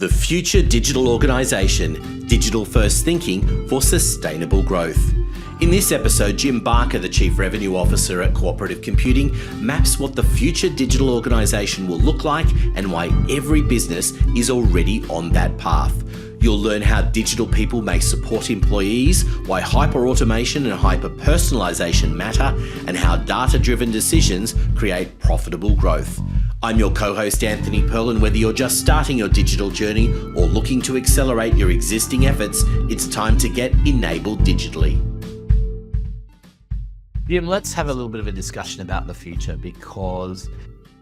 The Future Digital Organisation, Digital First Thinking for Sustainable Growth. In this episode, Jim Barker, the Chief Revenue Officer at Cooperative Computing, maps what the future digital organisation will look like and why every business is already on that path. You'll learn how digital people may support employees, why hyperautomation and hyperpersonalization matter, and how data-driven decisions create profitable growth. I'm your co-host Anthony Pearl, and whether you're just starting your digital journey or looking to accelerate your existing efforts, it's time to get enabled digitally. Jim, let's have a little bit of a discussion about the future, because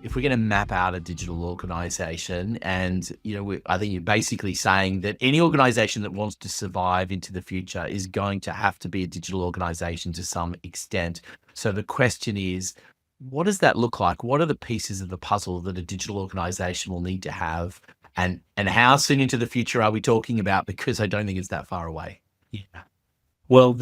if we're going to map out a digital organization, and I think you're basically saying that any organization that wants to survive into the future is going to have to be a digital organization to some extent. So the question is, what does that look like? What are the pieces of the puzzle that a digital organization will need to have? And how soon into the future are we talking about? Because I don't think it's that far away. Yeah. Well,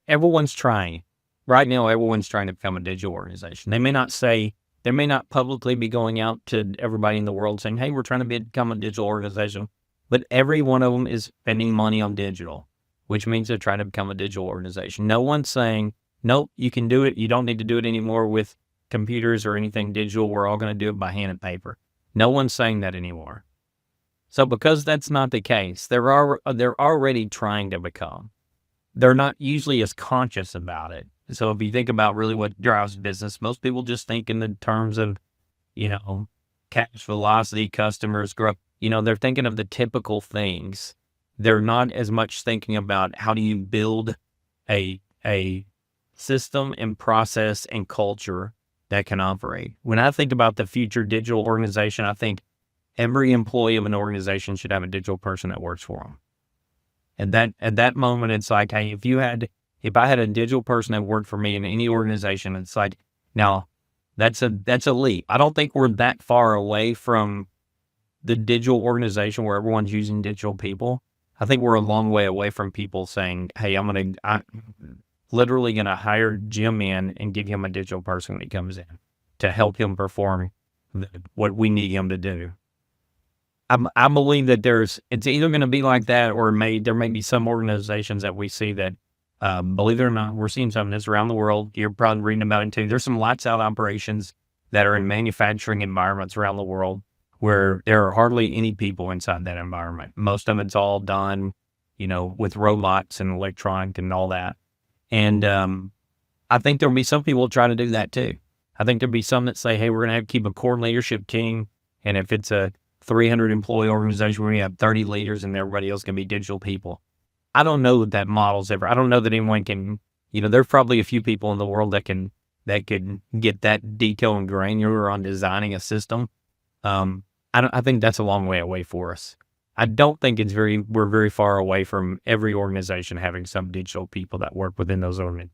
everyone's trying. Right now, everyone's trying to become a digital organization. They may not publicly be going out to everybody in the world saying, hey, we're trying to become a digital organization, but every one of them is spending money on digital, which means they're trying to become a digital organization. No one's saying, nope, you can do it. You don't need to do it anymore with computers or anything digital. We're all going to do it by hand and paper. No one's saying that anymore. So because that's not the case, they're already trying to become. They're not usually as conscious about it. So if you think about really what drives business, most people just think in the terms of, cash velocity, customers growth. They're thinking of the typical things. They're not as much thinking about how do you build a system and process and culture that can operate. When I think about the future digital organization, I think every employee of an organization should have a digital person that works for them. And at that moment, it's like, hey, if I had a digital person that worked for me in any organization, it's like, now that's a leap. I don't think we're that far away from the digital organization where everyone's using digital people. I think we're a long way away from people saying, hey, I'm literally going to hire Jim in and give him a digital person when he comes in to help him perform what we need him to do. I believe that it's either going to be like that, or there may be some organizations that we see that, believe it or not, we're seeing some of this around the world. You're probably reading about it too. There's some lights out operations that are in manufacturing environments around the world where there are hardly any people inside that environment. Most of it's all done, with robots and electronic and all that. And I think there'll be some people trying to do that too. I think there'll be some that say, hey, we're going to have to keep a core leadership team. And if it's a 300 employee organization where we have 30 leaders and everybody else can be digital people. I don't know that model's I don't know that anyone can, there's probably a few people in the world that could get that detailed and granular on designing a system. I think that's a long way away for us. I don't think we're very far away from every organization having some digital people that work within those organizations,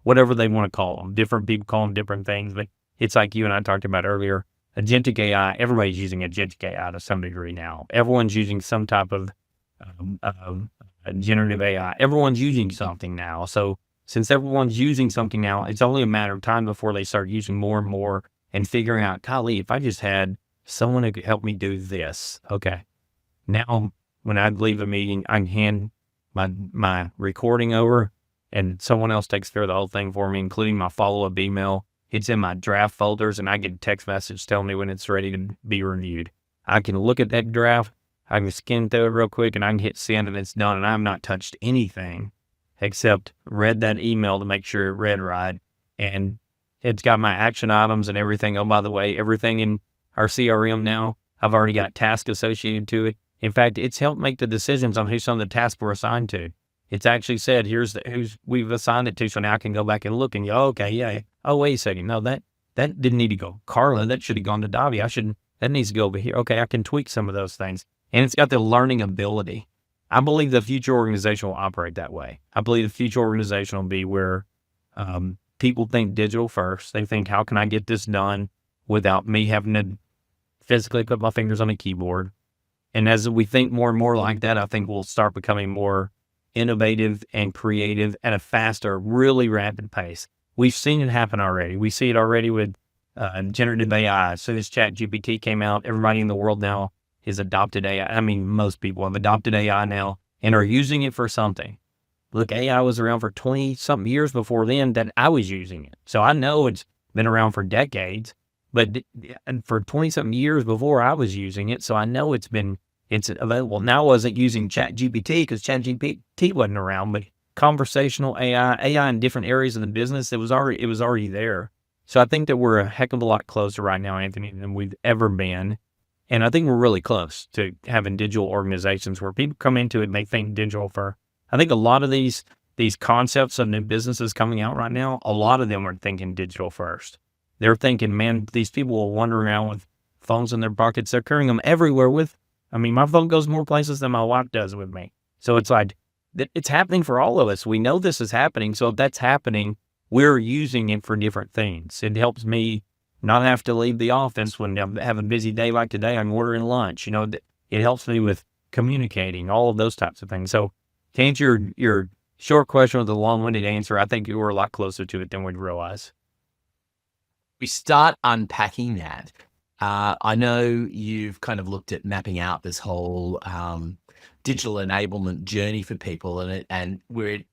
whatever they want to call them. Different people call them different things, but it's like you and I talked about earlier, agentic AI, everybody's using agentic AI to some degree now. Everyone's using some type of generative AI. Everyone's using something now. So since everyone's using something now, it's only a matter of time before they start using more and more and figuring out, golly, if I just had someone who could help me do this, okay. Now, when I leave a meeting, I can hand my recording over and someone else takes care of the whole thing for me, including my follow-up email. It's in my draft folders and I get a text message telling me when it's ready to be reviewed. I can look at that draft, I can skim through it real quick and I can hit send and it's done, and I've not touched anything except read that email to make sure it read right. And it's got my action items and everything. Oh, by the way, everything in our CRM now, I've already got tasks associated to it. In fact, it's helped make the decisions on who some of the tasks were assigned to. It's actually said, here's who's we've assigned it to, so now I can go back and look and go, okay, yeah. Oh, wait a second. No, that didn't need to go Carla. That should have gone to Davi. That needs to go over here. Okay, I can tweak some of those things. And it's got the learning ability. I believe the future organization will operate that way. I believe the future organization will be where people think digital first. They think, how can I get this done without me having to physically put my fingers on a keyboard? And as we think more and more like that, I think we'll start becoming more innovative and creative at a faster, really rapid pace. We've seen it happen already. We see it already with generative AI. As soon as ChatGPT came out, everybody in the world now has adopted AI. I mean, most people have adopted AI now and are using it for something. Look, AI was around for 20 something years before then that I was using it. So I know it's been around for decades, but and for 20 something years before I was using it. So I know it's available. Now I wasn't using ChatGPT because ChatGPT wasn't around, but conversational AI in different areas of the business, it was already there. So I think that we're a heck of a lot closer right now, Anthony, than we've ever been. And I think we're really close to having digital organizations where people come into it and they think digital first. I think a lot of these concepts of new businesses coming out right now, a lot of them are thinking digital first. They're thinking, man, these people will wander around with phones in their pockets. They're carrying them everywhere my phone goes more places than my wife does with me. So it's like, it's happening for all of us. We know this is happening. So if that's happening, we're using it for different things. It helps me not have to leave the office when I have a busy day like today. I'm ordering lunch. It helps me with communicating, all of those types of things. So to answer your short question with a long-winded answer, I think we're a lot closer to it than we'd realize. We start unpacking that. I know you've kind of looked at mapping out this whole digital enablement journey for people, and where it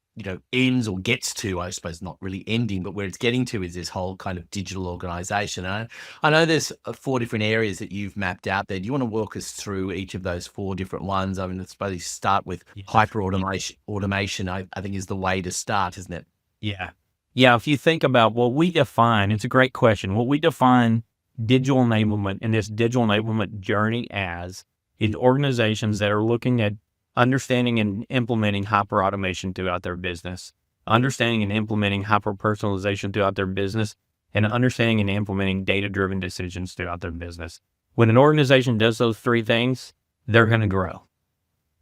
ends or gets to, I suppose not really ending, but where it's getting to is this whole kind of digital organization. And I know there's 4 different areas that you've mapped out there. Do you want to walk us through each of those 4 different ones? I mean, I suppose you start with hyperautomation, I think is the way to start, isn't it? Yeah. Yeah. If you think about what we define, it's a great question. What we define digital enablement and this digital enablement journey as is organizations that are looking at understanding and implementing hyperautomation throughout their business, understanding and implementing hyperpersonalization throughout their business, and understanding and implementing data-driven decisions throughout their business. When an organization does those 3 things, they're going to grow.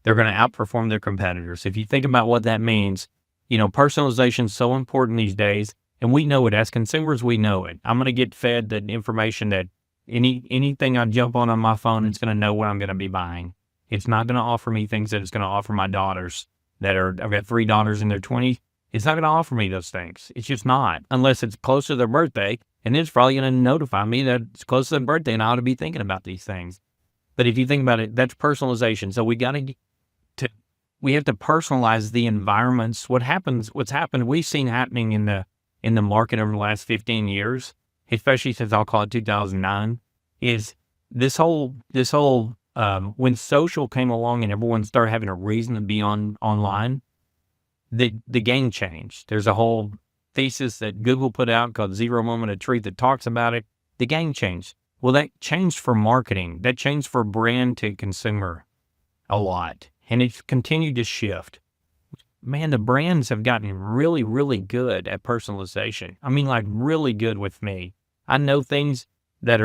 They're going to outperform their competitors. If you think about what that means, personalization is so important these days, and we know it as consumers. We know it. I'm going to get fed the information that anything I jump on my phone, it's going to know what I'm going to be buying. It's not going to offer me things that it's going to offer my daughters I've got 3 daughters in their 20s. It's not going to offer me those things. It's just not, unless it's close to their birthday, and it's probably going to notify me that it's close to their birthday and I ought to be thinking about these things. But if you think about it, that's personalization. So we have to personalize the environments. What's happened, we've seen happening in the market over the last 15 years, especially since I'll call it 2009, is this whole when social came along and everyone started having a reason to be online, the game changed. There's a whole thesis that Google put out called Zero Moment of Truth that talks about it. The game changed. Well, that changed for marketing. That changed for brand to consumer a lot. And it's continued to shift. Man, the brands have gotten really, really good at personalization. I mean, like really good with me. I know things that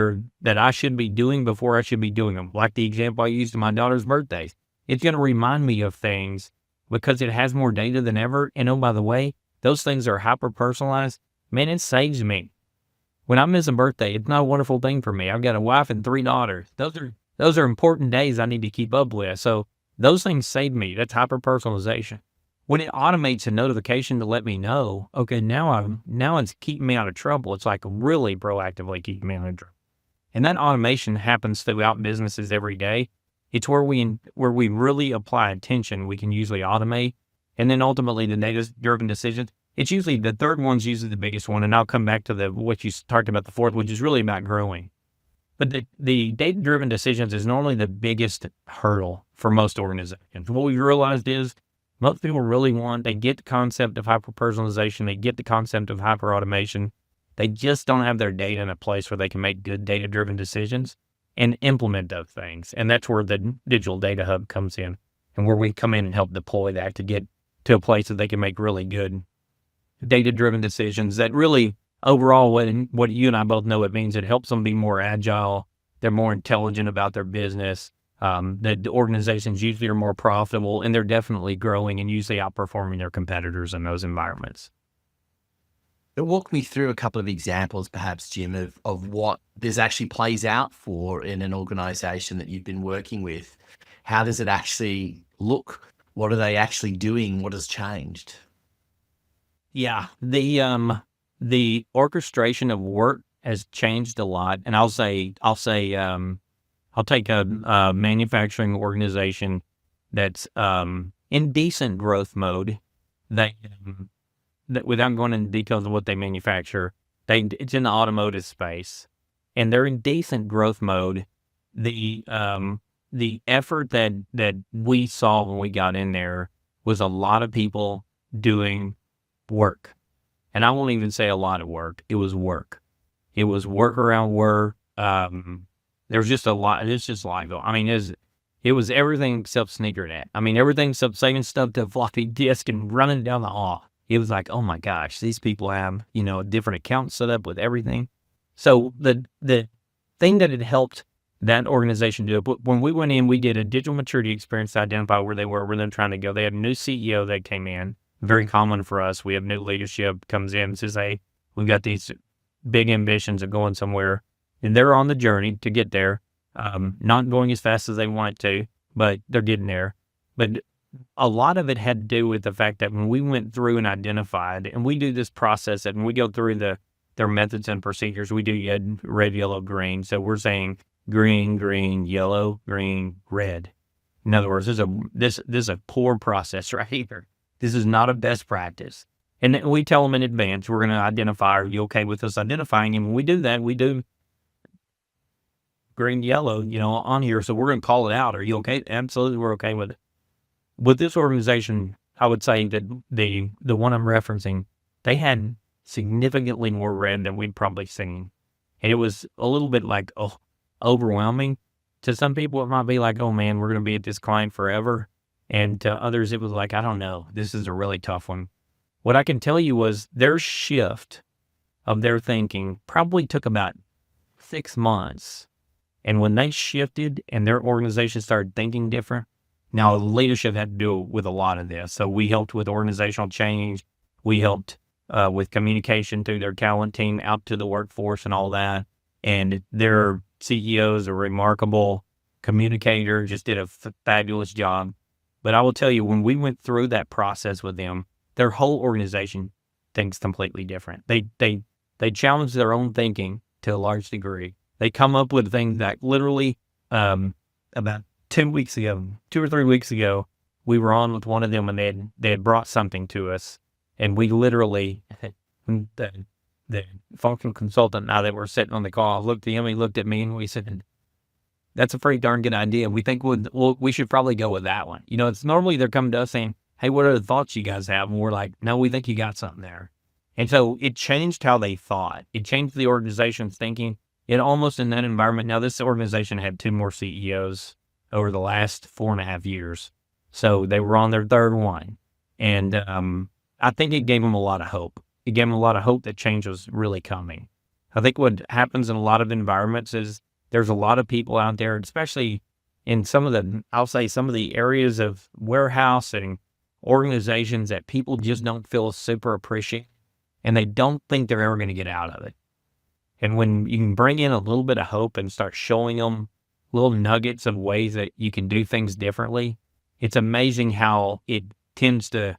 I should be doing before I should be doing them. Like the example I used in my daughter's birthdays. It's going to remind me of things because it has more data than ever. And oh, by the way, those things are hyper personalized. Man, it saves me. When I miss a birthday, it's not a wonderful thing for me. I've got a wife and 3 daughters. Those are important days I need to keep up with. So those things save me. That's hyper personalization. When it automates a notification to let me know, okay, now it's keeping me out of trouble. It's like really proactively keeping me out of trouble. And that automation happens throughout businesses every day. It's where we really apply attention, we can usually automate. And then ultimately the data-driven decisions, it's usually the third one's usually the biggest one. And I'll come back to what you talked about, the fourth, which is really about growing. But the data-driven decisions is normally the biggest hurdle for most organizations. What we've realized is most people they get the concept of hyper-personalization, they get the concept of hyper-automation. They just don't have their data in a place where they can make good data-driven decisions and implement those things. And that's where the Digital Data Hub comes in and where we come in and help deploy that to get to a place that they can make really good data-driven decisions that really overall, what you and I both know it means, it helps them be more agile. They're more intelligent about their business. The organizations usually are more profitable, and they're definitely growing and usually outperforming their competitors in those environments. Walk me through a couple of examples, perhaps, Jim, of what this actually plays out for in an organization that you've been working with. How does it actually look? What are they actually doing? What has changed? Yeah, the orchestration of work has changed a lot, and I'll say I'll take a manufacturing organization that's in decent growth mode. They that without going into details of what they manufacture, it's in the automotive space, and they're in decent growth mode. The effort that we saw when we got in there was a lot of people doing work, and I won't even say a lot of work. It was work. It was work around work. There was just a lot. It's just like, I mean, it was everything except sneaker net. I mean, everything except saving stuff to floppy disk and running down the hall. It was like, oh my gosh, these people have, a different account set up with everything. So the thing that had helped that organization do it, but when we went in, we did a digital maturity experience to identify where they were, where they're trying to go. They had a new CEO that came in, very common for us. We have new leadership comes in and says, hey, we've got these big ambitions of going somewhere, and they're on the journey to get there. Not going as fast as they want to, but they're getting there. But a lot of it had to do with the fact that when we went through and identified, and we do this process, and we go through their methods and procedures, we do red, yellow, green. So we're saying green, green, yellow, green, red. In other words, this is a poor process right here. This is not a best practice. And then we tell them in advance, we're going to identify, are you okay with us identifying? And when we do that, we do green, yellow, on here. So we're going to call it out. Are you okay? Absolutely. We're okay with it. With this organization, I would say that the one I'm referencing, they had significantly more red than we'd probably seen. And it was a little bit like, overwhelming. To some people, it might be like, oh man, we're going to be at this client forever. And to others, it was like, I don't know, this is a really tough one. What I can tell you was their shift of their thinking probably took about 6 months. And when they shifted and their organization started thinking different, now leadership had to do with a lot of this. So we helped with organizational change. We helped with communication through their talent team out to the workforce and all that. And their CEOs are remarkable communicator, just did a fabulous job. But I will tell you, when we went through that process with them, their whole organization thinks completely different. They challenge their own thinking to a large degree. They come up with things that literally about 2 or 3 weeks ago, we were on with one of them, and they had brought something to us, and we literally, the functional consultant now that we're sitting on the call, looked at him, he looked at me, and we said, that's a pretty darn good idea. We think we should probably go with that one. It's normally they're coming to us saying, hey, what are the thoughts you guys have? And we're like, no, we think you got something there. And so it changed how they thought. It changed the organization's thinking. It almost in that environment. Now, this organization had 2 more CEOs over the last 4.5 years. So they were on their 3rd one. And I think it gave them a lot of hope. It gave them a lot of hope that change was really coming. I think what happens in a lot of environments is there's a lot of people out there, especially in some of the areas of warehouse and organizations, that people just don't feel super appreciated, and they don't think they're ever going to get out of it. And when you can bring in a little bit of hope and start showing them little nuggets of ways that you can do things differently, it's amazing how it tends to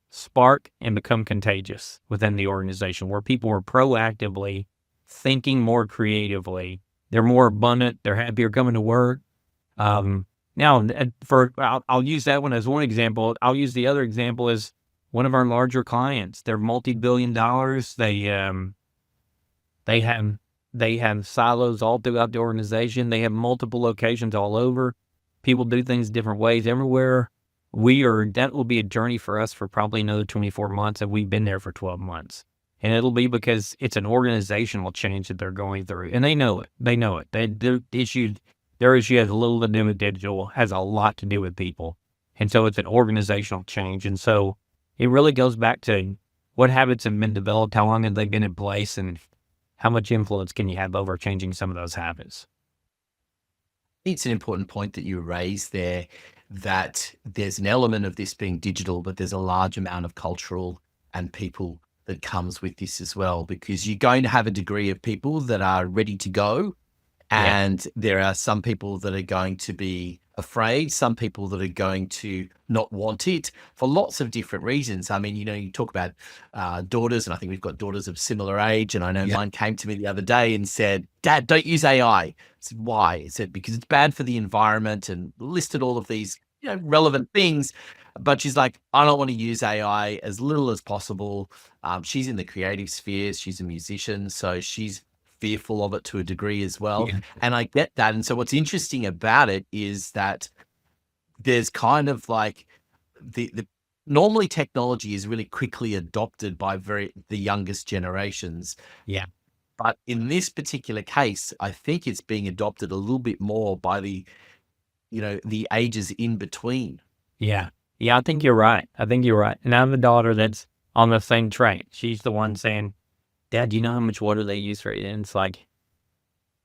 spark and become contagious within the organization, where people are proactively thinking more creatively. They're more abundant. They're happier coming to work. Now, I'll use that one as one example. I'll use the other example as one of our larger clients. They're multi-billion dollars. They have silos all throughout the organization. They have multiple locations all over. People do things different ways everywhere. That will be a journey for us for probably another 24 months, and we've been there for 12 months. And it'll be because it's an organizational change that they're going through, and they know it. Their issue has a little to do with digital, has a lot to do with people. And so it's an organizational change. And so it really goes back to what habits have been developed, how long have they been in place, and how much influence can you have over changing some of those habits? It's an important point that you raised there, that there's an element of this being digital, but there's a large amount of cultural and people that comes with this as well, because you're going to have a degree of people that are ready to go, and there are some people that are going to be afraid, some people that are going to not want it for lots of different reasons. I mean, you talk about daughters, and I think we've got daughters of similar age. And I know mine came to me the other day and said, "Dad, don't use AI." I said, "Why?" It said, "Because it's bad for the environment," and listed all of these, relevant things. But she's like, "I don't want to use AI as little as possible." She's in the creative spheres. She's a musician, so she's fearful of it to a degree as well. Yeah. And I get that. And so what's interesting about it is that there's kind of like the normally technology is really quickly adopted by the youngest generations. Yeah. But in this particular case, I think it's being adopted a little bit more by the ages in between. Yeah. Yeah, I think you're right. And I have a daughter that's on the same train. She's the one saying, "Dad, do you know how much water they use for it?" And it's like,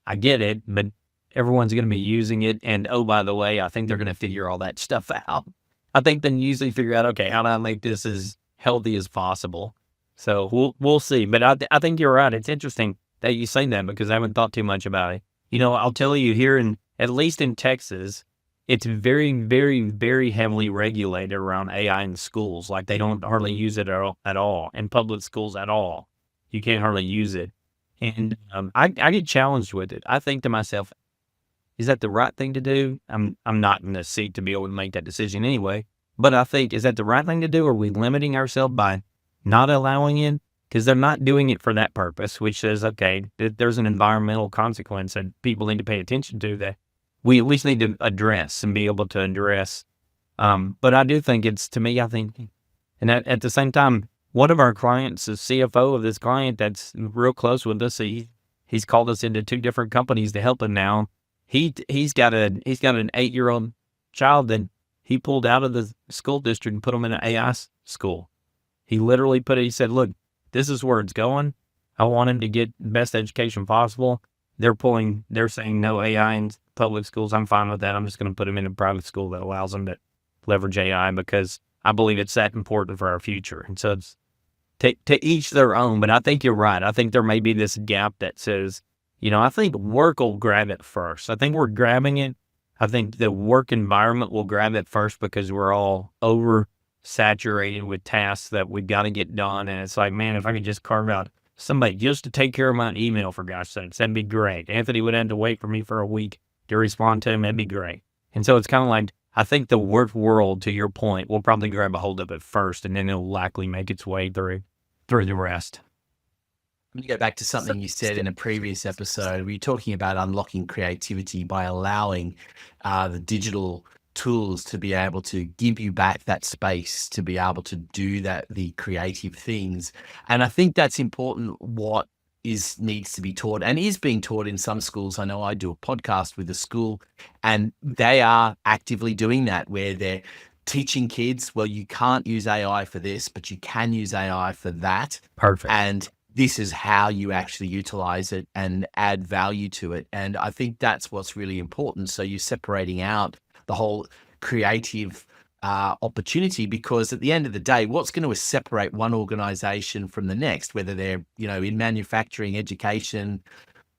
I get it, but everyone's going to be using it. And oh, by the way, I think they're going to figure all that stuff out. I think they usually figure out, okay, how do I make this as healthy as possible? So we'll see. But I think you're right. It's interesting that you say that because I haven't thought too much about it. I'll tell you here at least in Texas, it's very, very, very heavily regulated around AI in schools. Like they don't hardly use it at all in public schools at all. You can't hardly use it. And I get challenged with it. I think to myself, is that the right thing to do? I'm not in the seat to be able to make that decision anyway. But I think, is that the right thing to do? Are we limiting ourselves by not allowing it? Because they're not doing it for that purpose, which says, okay, there's an environmental consequence that people need to pay attention to that we at least need to address and be able to address. But I do think I think, and at the same time, one of our clients, the CFO of this client that's real close with us, he's called us into 2 different companies to help him now. He's got an 8-year-old child that he pulled out of the school district and put him in an AI school. He literally he said, "Look, this is where it's going. I want him to get the best education possible." They're saying no AI in public schools. I'm fine with that. I'm just going to put him in a private school that allows him to leverage AI because I believe it's that important for our future. And so it's to each their own, but I think you're right. I think there may be this gap that says, I think work will grab it first. I think we're grabbing it. I think the work environment will grab it first because we're all oversaturated with tasks that we've got to get done. And it's like, man, if I could just carve out somebody just to take care of my email, for gosh sakes, that'd be great. Anthony would have to wait for me for a week to respond to him. That'd be great. And so it's kind of like, I think the work world, to your point, will probably grab a hold of it first, and then it'll likely make its way through the rest. I'm going to go back to something you said in a previous episode. We were talking about unlocking creativity by allowing the digital tools to be able to give you back that space to be able to do the creative things. And I think that's important. What needs to be taught and is being taught in some schools. I know I do a podcast with a school and they are actively doing that, where they're teaching kids, well, you can't use AI for this, but you can use AI for that. Perfect. And this is how you actually utilize it and add value to it. And I think that's what's really important. So you're separating out the whole creative opportunity, because at the end of the day, what's going to separate one organization from the next, whether they're, in manufacturing, education,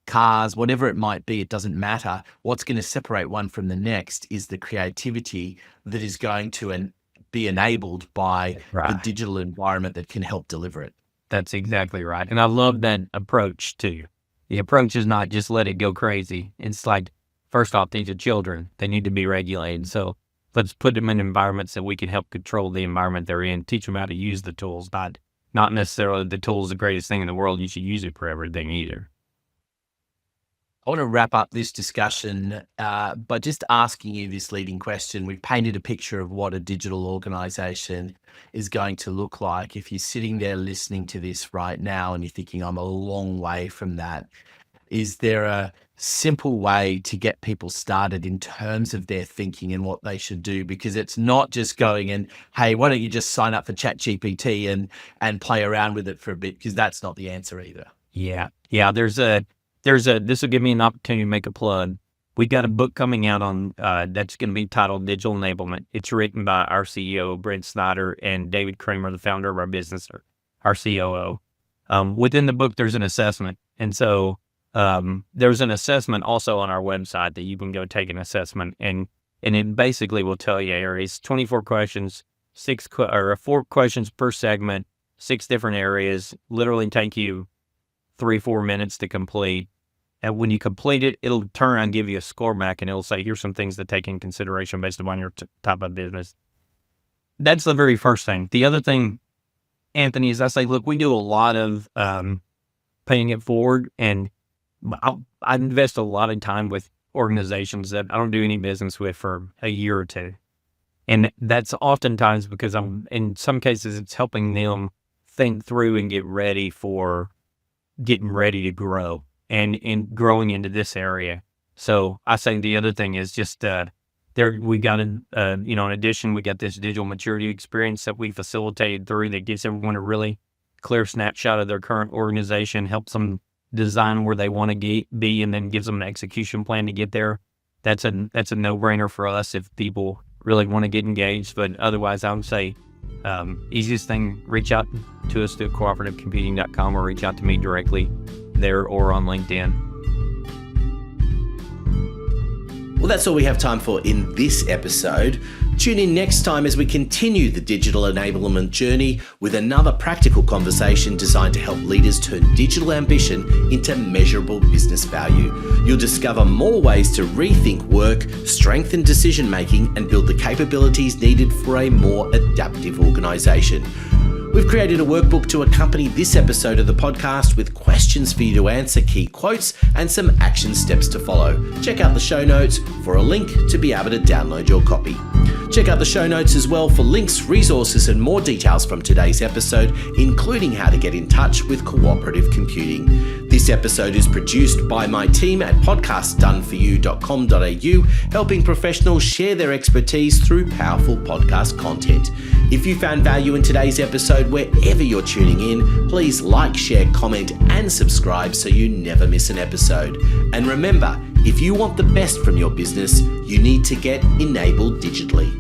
cars, whatever it might be, it doesn't matter. What's going to separate one from the next is the creativity that is going to be enabled by the digital environment that can help deliver it. That's exactly right. And I love that approach too. The approach is not just let it go crazy. It's like, first off, these are children. They need to be regulated. So let's put them in environments that we can help control the environment they're in, teach them how to use the tools, not necessarily the tool's the greatest thing in the world. You should use it for everything either. I want to wrap up this discussion by just asking you this leading question. We've painted a picture of what a digital organization is going to look like. If you're sitting there listening to this right now and you're thinking, I'm a long way from that, is there a simple way to get people started in terms of their thinking and what they should do? Because it's not just going and, hey, why don't you just sign up for ChatGPT and play around with it for a bit? Because that's not the answer either. Yeah. This will give me an opportunity to make a plug. We've got a book coming out on that's going to be titled Digital Enablement. It's written by our CEO, Brent Snyder, and David Kramer, the founder of our business, our COO. Within the book, there's an assessment. And so there's an assessment also on our website that you can go take an assessment. And and it basically will tell you areas, 24 questions, 4 questions per segment, 6 different areas, literally take you 3-4 minutes to complete. And when you complete it, it'll turn around and give you a score back, and it'll say, here's some things to take in consideration based upon your type of business. That's the very first thing. The other thing, Anthony, is I say, look, we do a lot of paying it forward, and I invest a lot of time with organizations that I don't do any business with for a year or two. And that's oftentimes because in some cases, it's helping them think through and get ready to grow and growing into this area. So I say the other thing is just we got in addition, we got this digital maturity experience that we facilitated through that gives everyone a really clear snapshot of their current organization, helps them design where they want to be, and then gives them an execution plan to get there. That's a no-brainer for us if people really want to get engaged. But otherwise, I would say easiest thing, reach out to us through cooperativecomputing.com or reach out to me directly there or on LinkedIn. Well, that's all we have time for in this episode. Tune in next time as we continue the digital enablement journey with another practical conversation designed to help leaders turn digital ambition into measurable business value. You'll discover more ways to rethink work, strengthen decision-making, and build the capabilities needed for a more adaptive organisation. We've created a workbook to accompany this episode of the podcast with questions for you to answer, key quotes, and some action steps to follow. Check out the show notes for a link to be able to download your copy. Check out the show notes as well for links, resources, and more details from today's episode, including how to get in touch with Cooperative Computing. This episode is produced by my team at podcastdoneforyou.com.au, helping professionals share their expertise through powerful podcast content. If you found value in today's episode, wherever you're tuning in, please like, share, comment, and subscribe so you never miss an episode. And remember, if you want the best from your business, you need to get enabled digitally.